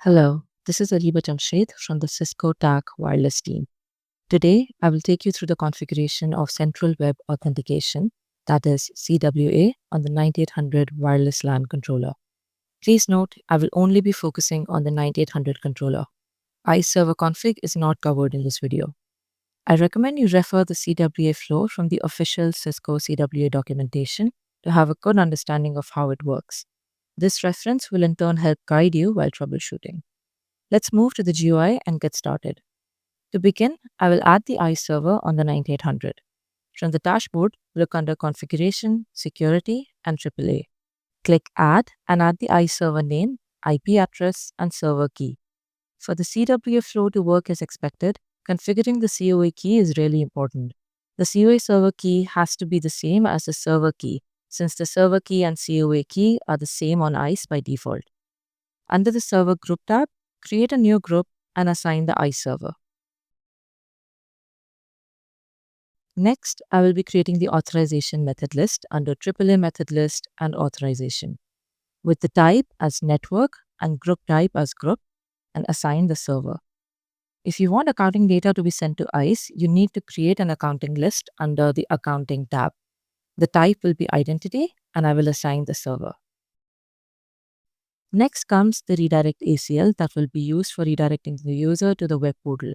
Hello, this is Ariba Jamshed from the Cisco TAC Wireless team. Today, I will take you through the configuration of Central Web Authentication, that is CWA, on the 9800 Wireless LAN Controller. Please note, I will only be focusing on the 9800 controller. ISE server config is not covered in this video. I recommend you refer the CWA flow from the official Cisco CWA documentation to have a good understanding of how it works. This reference will in turn help guide you while troubleshooting. Let's move to the GUI and get started. To begin, I will add the ISE server on the 9800. From the dashboard, look under Configuration, Security, and AAA. Click Add and add the ISE server name, IP address, and server key. For the CWA flow to work as expected, configuring the COA key is really important. The COA server key has to be the same as the server key, since the server key and COA key are the same on ISE by default. Under the Server Group tab, create a new group and assign the ISE server. Next, I will be creating the authorization method list under AAA method list and authorization, with the type as network and group type as group, and assign the server. If you want accounting data to be sent to ISE, you need to create an accounting list under the Accounting tab. The type will be identity, and I will assign the server. Next comes the redirect ACL that will be used for redirecting the user to the web portal.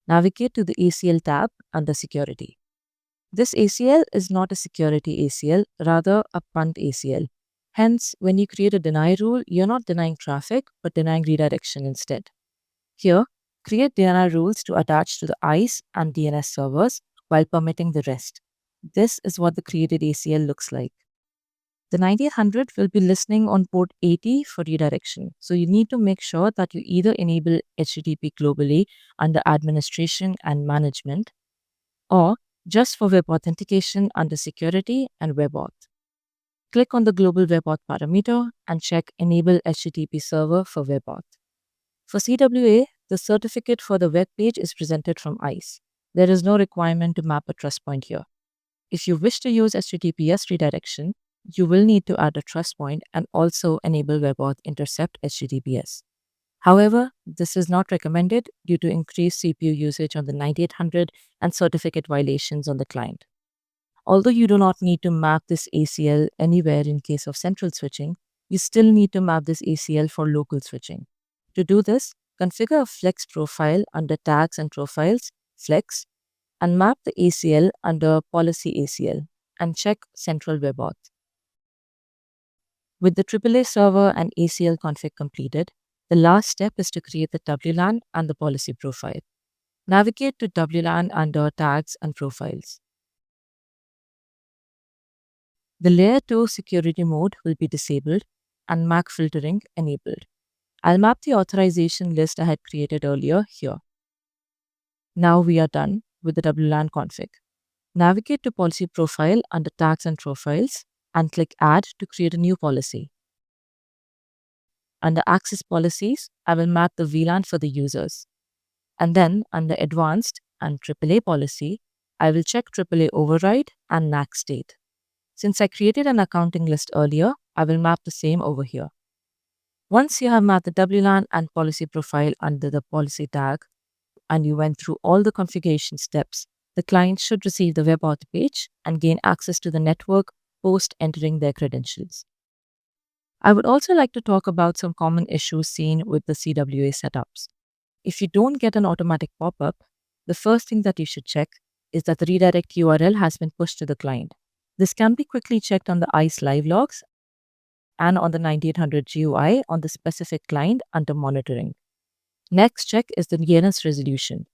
Navigate to the ACL tab under Security. This ACL is not a security ACL, rather a punt ACL. Hence, when you create a deny rule, you're not denying traffic, but denying redirection instead. Here, create deny rules to attach to the ISE and DNS servers while permitting the rest. This is what the created ACL looks like. The 9800 will be listening on port 80 for redirection, so you need to make sure that you either enable HTTP globally under Administration and Management, or just for web authentication under Security and WebAuth. Click on the Global WebAuth parameter and check Enable HTTP Server for WebAuth. For CWA, the certificate for the web page is presented from ISE. There is no requirement to map a trust point here. If you wish to use HTTPS redirection, you will need to add a trust point and also enable WebAuth Intercept HTTPS. However, this is not recommended due to increased CPU usage on the 9800 and certificate violations on the client. Although you do not need to map this ACL anywhere in case of central switching, you still need to map this ACL for local switching. To do this, configure a Flex profile under Tags and Profiles, Flex, and map the ACL under Policy ACL, and check Central Web Auth. With the AAA server and ACL config completed, the last step is to create the WLAN and the policy profile. Navigate to WLAN under Tags and Profiles. The Layer 2 security mode will be disabled and MAC filtering enabled. I'll map the authorization list I had created earlier here. Now we are done with the WLAN config. Navigate to Policy Profile under Tags and Profiles and click Add to create a new policy. Under Access Policies, I will map the VLAN for the users. And then under Advanced and AAA Policy, I will check AAA Override and NAC State. Since I created an accounting list earlier, I will map the same over here. Once you have mapped the WLAN and policy profile under the policy tag, and you went through all the configuration steps, the client should receive the WebAuth page and gain access to the network post entering their credentials. I would also like to talk about some common issues seen with the CWA setups. If you don't get an automatic pop-up, the first thing that you should check is that the redirect URL has been pushed to the client. This can be quickly checked on the ISE live logs and on the 9800 GUI on the specific client under monitoring. Next check is the DNS resolution.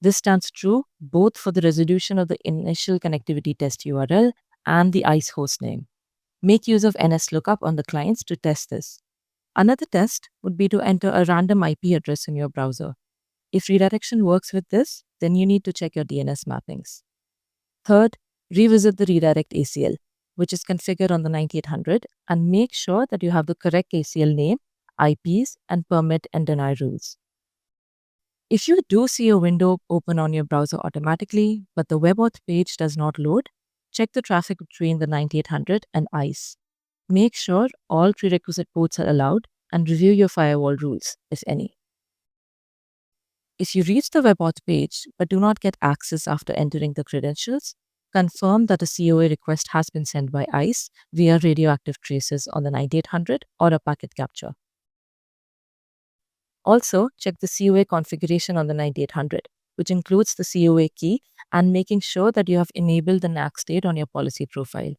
This stands true both for the resolution of the initial connectivity test URL and the ISE hostname. Make use of NSLOOKUP on the clients to test this. Another test would be to enter a random IP address in your browser. If redirection works with this, then you need to check your DNS mappings. Third, revisit the redirect ACL, which is configured on the 9800, and make sure that you have the correct ACL name, IPs, and permit and deny rules. If you do see a window open on your browser automatically, but the WebAuth page does not load, check the traffic between the 9800 and ISE. Make sure all prerequisite ports are allowed and review your firewall rules, if any. If you reach the web auth page but do not get access after entering the credentials, confirm that a COA request has been sent by ISE via radioactive traces on the 9800 or a packet capture. Also, check the COA configuration on the 9800, which includes the COA key and making sure that you have enabled the NAC state on your policy profile.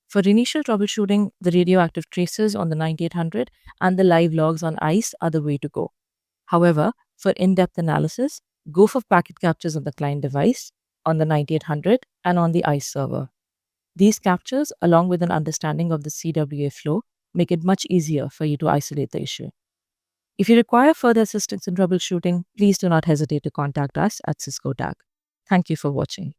For initial troubleshooting, the radioactive traces on the 9800 and the live logs on ISE are the way to go. However, for in-depth analysis, go for packet captures on the client device, on the 9800, and on the ISE server. These captures, along with an understanding of the CWA flow, make it much easier for you to isolate the issue. If you require further assistance in troubleshooting, please do not hesitate to contact us at Cisco TAG. Thank you for watching.